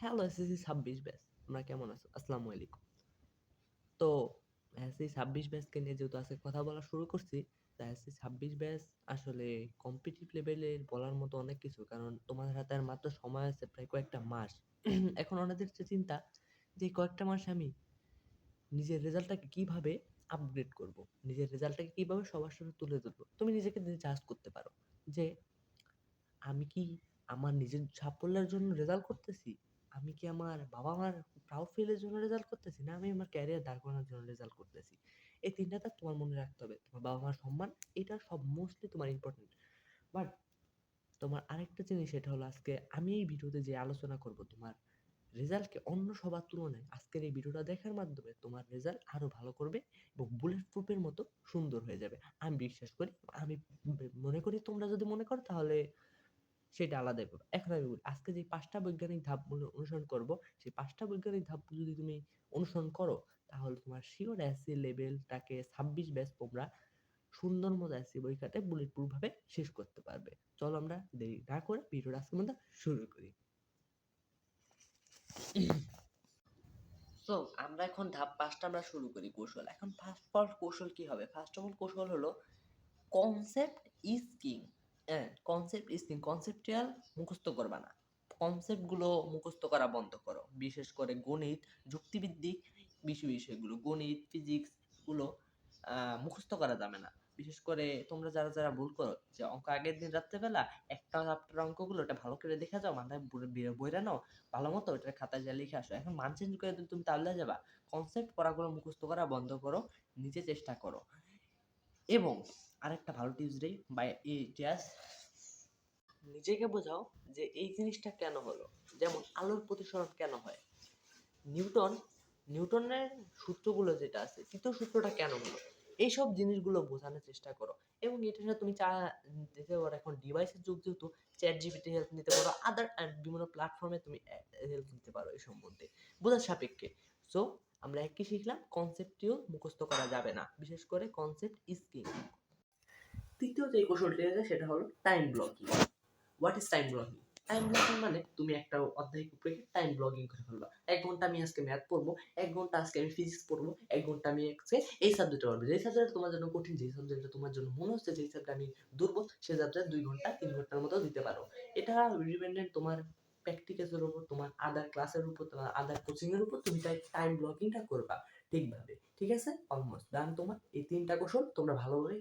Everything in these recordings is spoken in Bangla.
হ্যালো এসএসসি 26 ব্যাচ, তোমরা কেমন আছো? আসসালামু আলাইকুম। তো এসএসসি 26 ব্যাচকে নিয়ে যেহেতু আজকে কথা বলা শুরু করছি, তা এসএসসি 26 ব্যাচ আসলে কম্পিটিটিভ লেভেলের বলার মতো অনেক কিছু, কারণ তোমাদের হাতে আর মাত্র সময় আছে প্রায় কয়েকটা মাস। এখন ওনাদের যে চিন্তা যে এই কয়েকটা মাসে আমি নিজের রেজাল্টটাকে কিভাবে আপগ্রেড করব, নিজের রেজাল্টটাকে কিভাবে সবার সামনে তুলে ধরবো। তুমি নিজেকে জাজ করতে পারো যে আমি কি আমার নিজের সাফল্যের জন্য রেজাল্ট করতেছি, আমি কি আমার বাবা মার প্রাউড ফিলের জন্য রেজাল্ট করতেছি, না আমি আমার ক্যারিয়ার দাঁড় করানোর জন্য রেজাল্ট করতেছি। এই তিনটা তা তোমার মনে রাখতে হবে। তোমার বাবা মার সম্মান, এটা সব মোস্টলি তোমার ইম্পর্টেন্ট। বাট তোমার আরেকটা জিনিস, সেটা হলো আজকে আমি এই ভিডিওতে যে আলোচনা করব তোমার রেজাল্টকে অন্য সবার তুলনায় আজকের এই ভিডিওটা দেখার মাধ্যমে তোমার রেজাল্ট আরো ভালো করবে এবং বুলেট প্রুফের মতো সুন্দর হয়ে যাবে। আমি বিশ্বাস করি, আমি মনে করি, তোমরা যদি মনে করো তাহলে সেটা আলাদা ব্যাপার। এখন আমি বলি, আজকে যে ৫ টা বৈজ্ঞানিক ধাপগুলো অনুসরণ করব, সেই ৫ টা বৈজ্ঞানিক ধাপ যদি তুমি অনুসরণ করো, তাহলে তোমার সিওর এসএসসি লেভেলটাকে ২৬ ব্যাচ তোমরা সুন্দর মতো এসএসসি পরীক্ষাতে বুলেট প্রুফ ভাবে শেষ করতে পারবে। চলো আমরা দেরি না করে ভিডিওটা আজকের মধ্যে শুরু করি। সো আমরা এখন ধাপ ৫টা আমরা শুরু করি কৌশল। এখন ফার্স্ট অফ অল কৌশল কি হবে? ফার্স্ট অফ অল কৌশল হলো কনসেপ্ট ইজ কিং। হ্যাঁ, কনসেপ্ট ইজ কিং। কনসেপচুয়াল মুখস্থ করবা না, কনসেপ্টগুলো মুখস্থ করা বন্ধ করো। বিশেষ করে গণিত, যুক্তিভিত্তিক বিষয়গুলো, গণিত, ফিজিক্স গুলো মুখস্থ করা যাবে না। বিশেষ করে তোমরা যারা যারা ভুল করো, যে অঙ্ক আগের দিন রাত্রেবেলা একটা চ্যাপ্টার অঙ্কগুলো ওটা ভালো করে দেখে যাও, মাথায় বইরা নাও, ভালো মতো ওটা খাতায় যা লিখে আসো। এখন মান চেঞ্জ করে তুমি তাহলে যাবা। কনসেপ্ট পড়াগুলো মুখস্থ করা বন্ধ করো, নিজে চেষ্টা করো। এবং আরেকটা ভালো টিপস দেই, বাই জাস্ট নিজেকে বোঝাও যে এই জিনিসটা কেন হলো। যেমন আলোর প্রতিসরণ কেন হয়, নিউটন নিউটনের সূত্রগুলো যেটা আছে, তৃতীয় সূত্রটা কেন হলো, এইসব জিনিসগুলো বোঝানোর চেষ্টা করো। এবং এটা সাথে তুমি দিতে পারো, এখন ডিভাইসের যুগ যেহেতু, চ্যাট জিপিটি হেল্প নিতে পারো, আদার বিভিন্ন প্ল্যাটফর্মে তুমি হেল্প নিতে পারো এই সম্বন্ধে বোঝার সাপেক্ষে। সো আমরা কি শিখলাম? কনসেপ্টটিও মুখস্থ করা যাবে না, বিশেষ করে কনসেপ্ট ইজ কিং। তৃতীয় যে কৌশলটি আছে সেটা হলো time blocking. What is time blocking? Time blocking মানে তুমি একটা অধ্যায়ের উপরে টাইম ব্লকিং করে ফেলবা। ১ ঘন্টা আমি আজকে ম্যাথ পড়বো, ১ ঘন্টা আজকে আমি ফিজিক্স পড়বো, ১ ঘন্টা আমি আজকে এই সাবজেক্টে পড়বো। যে সাবজেক্টটা তোমার জন্য কঠিন, যে সাবজেক্টটা তোমার জন্য মনে হচ্ছে যে সাবজেক্টে আমি দুর্বল, সে সাবজেক্ট ২ ঘন্টা ৩ ঘন্টার মতো দিতে পারো। এটা ডিপেন্ডেন্ট তোমার প্র্যাকটিক্যালের উপর, তোমার আদার ক্লাসের উপর, তোমার আদার কোচিং এর উপর তুমি টাইম ব্লকিংটা করবা ঠিকভাবে। ঠিক আছে? Almost done. তোমার এই ৩টা কৌশল তোমরা ভালোভাবে,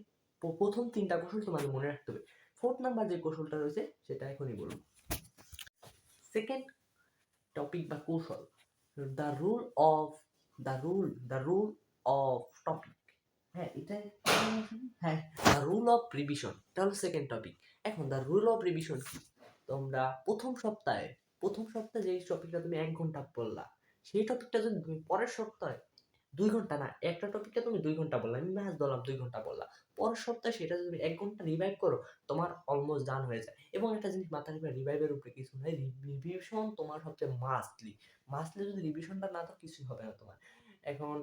প্রথম ৩টা কৌশল তোমাদের মনে রাখতে হবে। 4th নাম্বার যে কৌশলটা রয়েছে সেটা এখনই বলবো। সেকেন্ড টপিক বা কৌশল, the rule of the rule of topic. হ্যাঁ, এটা হ্যাঁ, দ্য রুল অফ রিভিশন, এটা হলো সেকেন্ড টপিক। এখন দ্য রুল অফ রিভিশন কি? তোমরা প্রথম সপ্তাহে যে টপিকটা তুমি ১ ঘন্টা পড়লা, সেই টপিকটা যদি তুমি পরের সপ্তাহে ২ ঘন্টা না, একটা টপিককে তুমি ২ ঘন্টা বললা, আমি ম্যাথ ধরলাম ২ ঘন্টা বললা, পরের সপ্তাহে সেটা যদি তুমি ১ ঘন্টা রিভাইভ করো, তোমার অলমোস্ট ডান হয়ে যায়। এবং একটা জিনিস মাথায় রাখবে, রিভাইভের উপরে কিছু নাই, রিভিশন তোমার সবচেয়ে মাস্টলি যদি রিভিশনটা না তো কিছুই হবে না তোমার। এখন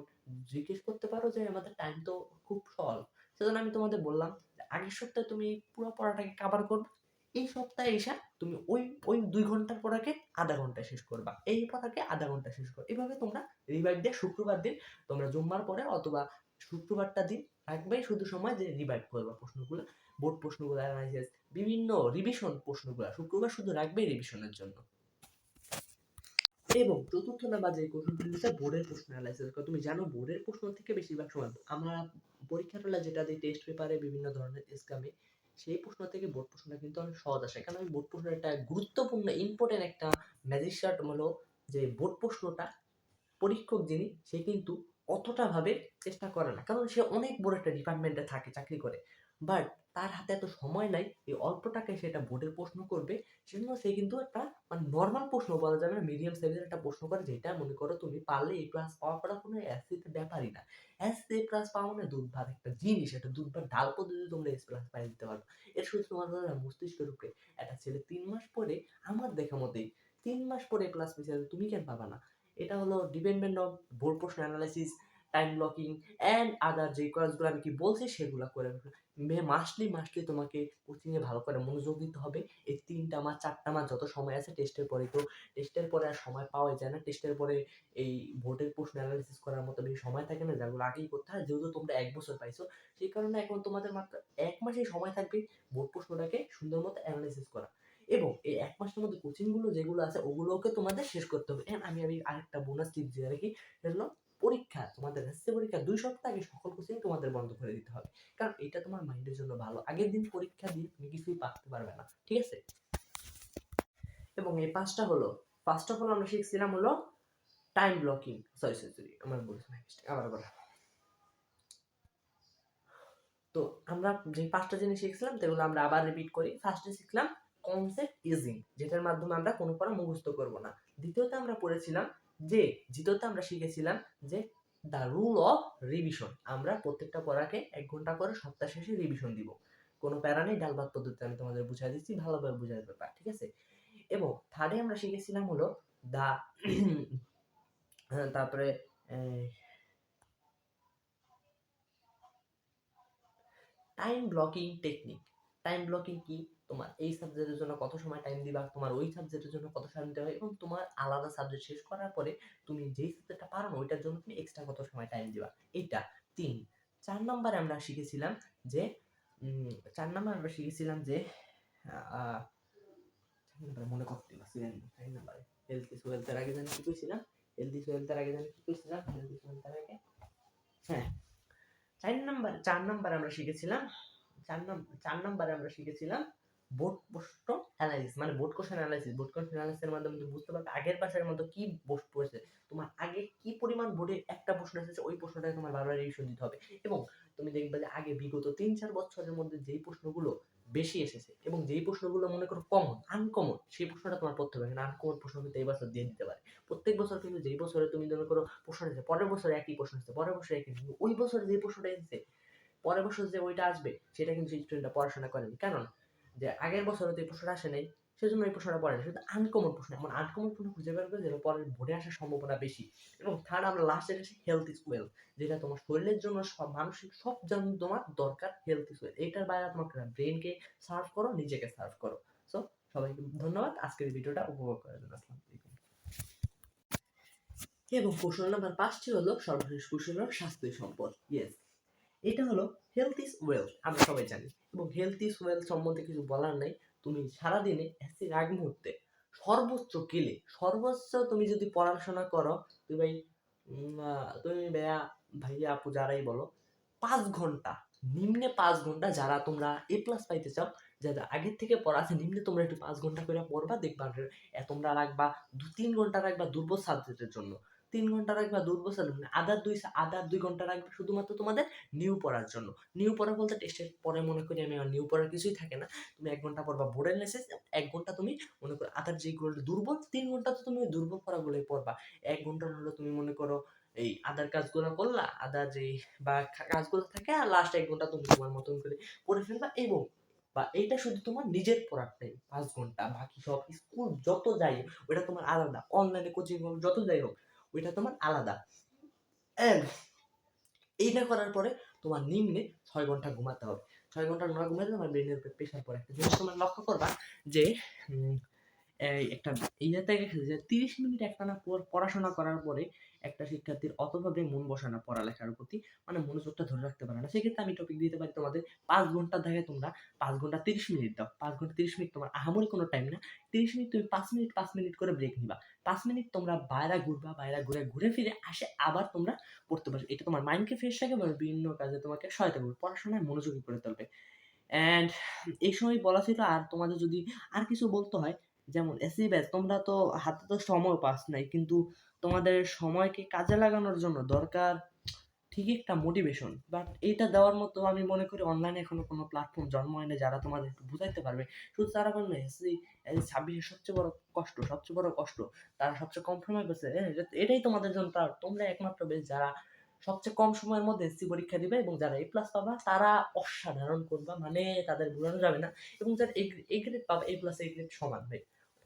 জিজ্ঞেস করতে পারো যে আমাদের টাইম তো খুব স্বল্প, সেজন্য আমি তোমাদের বললাম আগের সপ্তাহে তুমি পুরো পড়াটাকে কভার করবে, এই সপ্তাহে এসে তুমি ওই ওই ২ ঘন্টার পড়াকে আধা ঘন্টায় শেষ করবা, এই পড়াকে আধা ঘন্টায় শেষ করো। এভাবে তোমরা রিভাইভ দিয়ে শুক্রবার দিন তোমরা জুম্মার পরে অথবা শুক্রবারটা দিন রাখবে শুধু সময় যে রিভাইভ করবা প্রশ্নগুলো, বোর্ড প্রশ্নগুলো, অ্যানালাইসিস, বিভিন্ন রিভিশন প্রশ্নগুলো শুক্রবার শুধু রাখবে রিভিশনের জন্য। এবং চতুর্থ নাম্বার যে কৌশলটি হচ্ছে বোর্ডের প্রশ্ন অ্যানালাইসিস করা। তুমি জানো বোর্ডের প্রশ্ন থেকে বেশিরভাগ সময় আমরা পরীক্ষার বেলা যেটা দিই টেস্ট পেপারে বিভিন্ন ধরনের এক্সামে, সেই প্রশ্ন থেকে বোর্ড প্রশ্নটা কিন্তু অনেক সহজ আসে। কারণ আমি বোর্ড প্রশ্নের একটা গুরুত্বপূর্ণ ইম্পর্টেন্ট একটা ম্যাজিস্ট্রেট হলো যে বোর্ড প্রশ্নটা পরীক্ষক যিনি, সে কিন্তু অতটা ভাবে চেষ্টা করে না, কারণ সে অনেক বড় একটা ডিপার্টমেন্টে থাকে, চাকরি করে। বাট তার হাতে এত সময় নাই এই অল্প টাকায় সেটা বোর্ডের প্রশ্ন করবে। সেজন্য সে কিন্তু একটা মানে নর্মাল প্রশ্ন বলা যাবে না, মিডিয়াম সাইজের একটা প্রশ্ন করে, যেটা মনে করো তুমি পারলে এ প্লাস পাওয়া করা কোনো এসএসসিতে ব্যাপারই না। এসএসসি এ প্লাস পাওয়া মানে দুধভাত একটা জিনিস, একটা দুধভাত ডাল পদ্ধতিতে তোমরা এস প্লাস পাই দিতে পারবে। এর শুধু তোমার মস্তিষ্কের উপরে। একটা ছেলে ৩ মাস পরে, আমার দেখা মতেই ৩ মাস পরে এ প্লাস পেয়েছে, তুমি কেন পাবা না? এটা হলো ডিপেন্ডেন্ট অফ বোর্ড প্রশ্ন analysis, time blocking and other যে কাজগুলো আমি কি বলছি সেগুলো করে মাস্টলি তোমাকে কোচিংয়ে ভালো করে মনোযোগ দিতে হবে। এই 3টা মাস 4টা মাস যত সময় আছে টেস্টের পরে, তো টেস্টের পরে আর সময় পাওয়া যায় না। টেস্টের পরে এই বোর্ডের প্রশ্ন অ্যানালাইসিস করার মতো বেশি সময় থাকে না, যেগুলো আগেই করতে হয়। যেহেতু তোমরা 1 বছর পাইছো, সেই কারণে এখন তোমাদের মাত্র 1 মাসেই সময় থাকবে বোর্ড প্রশ্নটাকে সুন্দর মতো অ্যানালাইসিস করা। এবং এই 1 মাসের মধ্যে কোচিংগুলো যেগুলো আছে ওগুলোকে তোমাদের শেষ করতে হবে। আমি আরেকটা বোনাস টিপ দিয়ে রাখি, সেটা হলো পরীক্ষা, তোমাদের এসএসসি পরীক্ষা 2 সপ্তাহ আগে সকল কোচিং তোমাদের বন্ধ করে দিতে হবে। কারণ এটা তোমার মাইন্ডের জন্য ভালো। আগের দিন পরীক্ষা দিয়ে তুমি কিছুই পারতে পারবে না, ঠিক আছে? এবং এই 5টা হলো, ফার্স্ট অফ অল আমরা শিখছিলাম হলো টাইম ব্লকিং, সরি আমার বলছি আবার তো আমরা যে 5টা জিনিস শিখছিলাম সেগুলো আমরা আবার রিপিট করি। ফার্স্টে শিখলাম কনসেপ্ট ইজিং, যেটার মাধ্যমে আমরা কোনো পড়া মুখস্থ করব না। দ্বিতীয়তে আমরা পড়েছিলাম যে দ্বিতীয়তে আমরা শিখেছিলাম যে দ্য রুল অফ রিভিশন, আমরা প্রত্যেকটা পড়াকে 1 ঘন্টা করে সপ্তাহ শেষে রিভিশন দিব। কোনো প্যারা নেই, ডাল ভাত পদ্ধতি আমি তোমাদের বুঝাই দিচ্ছি, ভালোভাবে বুঝাই ব্যাপার, ঠিক আছে? এবং থার্ডে আমরা শিখেছিলাম হলো দা তারপরে time blocking technique. Time blocking কি, তোমার এই সাবজেক্টের জন্য কত সময় টাইম দিবা, তোমার ওই সাবজেক্টের জন্য কত সময় দিতে হবে, এবং তোমার আলাদা সাবজেক্ট শেষ করার পরে তুমি যেই সাবজেক্টটা পারো না ওইটার জন্য তুমি এক্সট্রা কত সময় টাইম দিবা, এটা 3। 4 নম্বরে আমরা শিখেছিলাম যে 4 নম্বরে আমরা শিখেছিলাম যে মনে করতে পারছি 4 নম্বরে হেলথ ইজ ওয়েলথের আগে জানি কি কইছিলাম, হেলথ ইজ ওয়েলথের আগে জানি কি কইছিলাম, হেলথ ইজ ওয়েলথের আগে হ্যাঁ 4 নম্বরে আমরা শিখেছিলাম 4 নম্বরে আমরা শিখেছিলাম বোর্ড প্রশ্ন অ্যানালাইসিস, মানে board question analysis. Board question অ্যানালাইসিসের মাধ্যমে তুমি বুঝতে পারবে আগের পাশের মধ্যে কি প্রশ্ন পড়েছে, তোমার আগে কি পরিমাণ বোর্ডে একটা প্রশ্ন এসেছে, ওই প্রশ্নটাকে তোমার বারবার রিভিশন দিতে হবে। এবং তুমি দেখবে যে আগে বিগত 3-4 বছরের মধ্যে যেই প্রশ্নগুলো বেশি এসেছে এবং যেই প্রশ্নগুলো মনে করো কমন আনকমন, সেই প্রশ্নটা তোমার পড়তে হবে না। আনকমন প্রশ্ন কিন্তু এই বছর দিয়ে দিতে পারে। প্রত্যেক বছর কিন্তু যেই বছরে তুমি মনে করো প্রশ্ন এসেছে, পরের বছর একই প্রশ্ন এসেছে, পরের বছর একই, ওই বছরে যে প্রশ্নটা এসেছে পরের বছর যে ওইটা আসবে সেটা কিন্তু স্টুডেন্টরা পড়াশোনা করেনি। কারণ যে আগের বছর যে প্রশ্নটা আসে নাই সেজন্য এই প্রশ্নটা পড়ে না। শুধু আনকমন প্রশ্ন, এমন আনকমন প্রশ্ন খুঁজে বের করে যেটা পরের বোর্ডে আসার সম্ভাবনা বেশি। এবং থার্ড আমরা লাস্টে এসে হেলথ ইজ ওয়েলথ, যেটা তোমার শরীরের জন্য সব মানসিক সব জন্য তোমার দরকার হেলথ ইজ ওয়েলথ। এইটার বাইরে তোমার ব্রেনকে সার্ভ করো, নিজেকে সার্ভ করো। সো সবাইকে ধন্যবাদ আজকের ভিডিওটা উপভোগ করার জন্য। আসসালামু আলাইকুম। এবং কৌশল নাম্বার 5টি হলো সর্বশেষ কৌশল হলো স্বাস্থ্য সম্পদ। ইয়েস, এটা হলো হেলথ ইজ ওয়েলথ, আমরা সবাই জানি। এবং হেলথ ইজ ওয়েলথ সম্বন্ধে কিছু বলার নাই। তুমি সারাদিনে এসির আগ মুহূর্তে সর্বোচ্চ তুমি যদি পড়াশোনা করো, তুমি ভাই তুমি ভাইয়া আপু যারাই বলো 5 ঘন্টা, নিম্নে 5 ঘন্টা, যারা তোমরা A+ পাইতে চাও, যারা আগের থেকে পড়া আছে, নিম্নে তোমরা একটু 5 ঘন্টা করে পড়বা, দেখবা তোমরা রাখবা 3 ঘন্টা রাখবা দুর্বল সাবজেক্টের জন্য, 3 ঘন্টা রাখবা দুর্বল সাবজেক্ট, আদার 2 ঘন্টা রাখবে শুধুমাত্র তোমাদের নিউ পড়ার জন্য। নিউ পড়া বলতে টেস্টের পরে মনে করি আমি নিউ পড়ার কিছুই থাকে না। তুমি 1 ঘন্টা পড়বা বোর্ডের মেসেজ, 1 ঘন্টা তুমি মনে করো আদার যেগুলো দুর্বল, 3 ঘন্টা তো তুমি দুর্বল পড়াগুলোই পড়বা। 1 ঘন্টা হলো তুমি মনে করো এই আদার কাজগুলো করলা, আদার যে বা কাজগুলো থাকে, আর লাস্ট 1 ঘন্টা তুমি তোমার মতন করে পড়ে ফেলবা। এবং বা এইটা শুধু তোমার নিজের পড়ার টাইম 5 ঘন্টা, বাকি সব স্কুল যত যাই ওইটা তোমার আলাদা, অনলাইনে কোচিং যত যাই হোক ওইটা তোমার আলাদা। এন্ড এইটা করার পরে তোমার নিম্নে 6 ঘন্টা ঘুমাতে হবে। 6 ঘন্টা না ঘুমালে তোমার ব্রেনের উপর প্রেশার পড়ে। একটা জিনিস তোমরা লক্ষ্য করবা যে একটা ইয়েতে গেছে যে 30 মিনিট একটানা পড়াশোনা করার পরে একটা শিক্ষার্থীর অতভাবে মন বসে না পড়ালেখার প্রতি, মানে মনোযোগটা ধরে রাখতে পারে না। সেক্ষেত্রে আমি টপিক দিতে পারি তোমাদের 5 ঘন্টা দেখে তোমরা 5 ঘন্টা 30 মিনিট দাও। 5 ঘন্টা 30 মিনিট তোমার আহামরি কোনো টাইম না। 30 মিনিট তুমি 5 মিনিট করে ব্রেক নিবা। 5 মিনিট তোমরা বাইরে ঘুরবা, বাইরে ঘুরে ফিরে আসে আবার তোমরা পড়তে পারবে। এটা তোমার মাইন্ডকে ফ্রেশ রাখবে এবং বিভিন্ন কাজে তোমাকে সহায়তা করবে, পড়াশোনায় মনোযোগী করে তুলবে। অ্যান্ড এই সময় বলা ছিল, আর তোমাদের যদি আর কিছু বলতে হয়, যেমন এসসি ব্যাচ, তোমরা তো হাতে তো সময় পাস নাই, কিন্তু তোমাদের সময়কে কাজে লাগানোর জন্য দরকার ঠিকই একটা মোটিভেশন। বাট এইটা দেওয়ার মতো আমি মনে করি অনলাইনে এখনো কোনো প্ল্যাটফর্ম জন্ম হয় না যারা তোমাদের একটু বুঝাইতে পারবে। শুধু তারা বললো এসসি 26-এর সবচেয়ে বড় কষ্ট, তারা সবচেয়ে কম সময় পেয়েছে, এটাই তোমাদের জন্য তোমরা একমাত্র বেশ যারা সবচেয়ে কম সময়ের মধ্যে এসসি পরীক্ষা দিবে, এবং যারা A+ পাবা তারা অসাধারণ করবা, মানে তাদের ভুলানো যাবে না। এবং যারা A গ্রেড পাবা, A+ A গ্রেড সমান ভাই,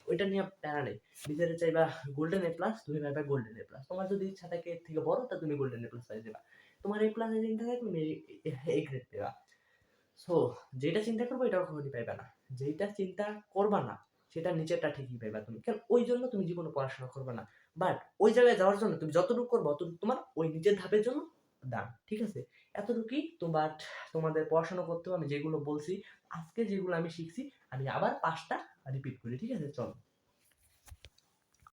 ওইটা নিয়ে প্যারা নেই। ভিতরে চাইবা গোল্ডেন এ প্লাস, তুমি পাইবা গোল্ডেন এ প্লাস। তোমার যদি ইচ্ছা থাকে এর থেকে বড়, তা তুমি গোল্ডেন এ প্লাস পাই যাবা। তোমার এ প্লাস এর চিন্তা থাকে, তুমি এ গ্রেড পেবা। সো যেটা চিন্তা করবো এটা কখনোই পাইবা না, যেটা চিন্তা করবা না সেটা নিচেরটা ঠিকই পাইবা তুমি। কারণ ওই জন্য তুমি জীবনে পড়াশোনা করবে না, বাট ওই জায়গায় যাওয়ার জন্য তুমি যতটুকু করবো অতটুকু তোমার ওই নিচের ধাপের জন্য দাম, ঠিক আছে? এতটুকুই তো। বাট তোমাদের পড়াশোনা করতেও আমি যেগুলো বলছি আজকে, যেগুলো আমি শিখছি, আমি আবার 5টা রিপিট করি, ঠিক আছে? চলো।